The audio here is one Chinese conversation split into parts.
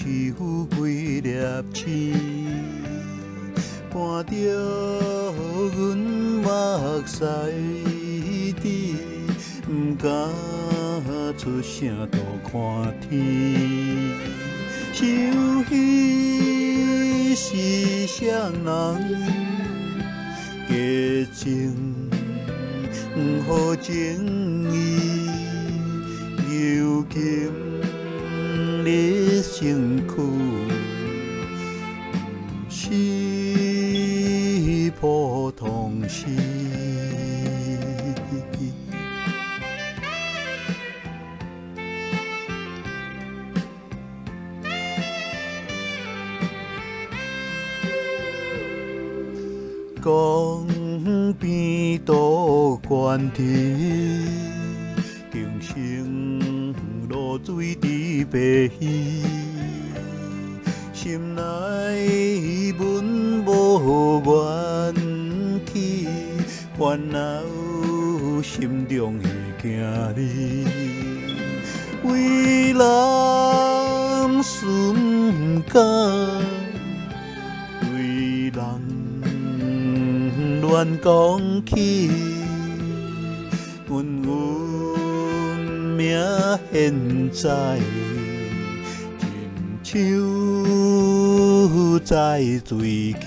几粒星，伴着阮目屎滴，不敢出声度看天。想彼是谁人结情，好情意犹今你身躯，不是普通事。江边渡关堤，京城露水伫白鱼，心内阮无怨气，烦恼心中会惊你，为人事毋敢，为人乱讲起，阮命现在亲像在水机。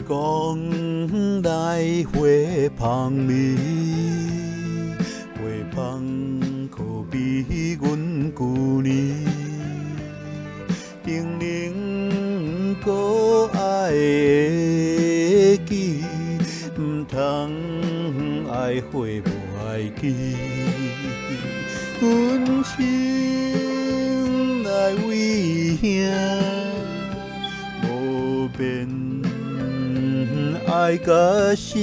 讲来花香味，花香可比阮旧年，定能搁爱会记，毋通爱花无爱己，阮心内为兄无变。爱甲死，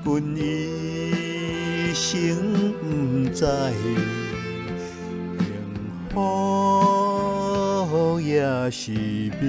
阮一生不知幸福也是悲。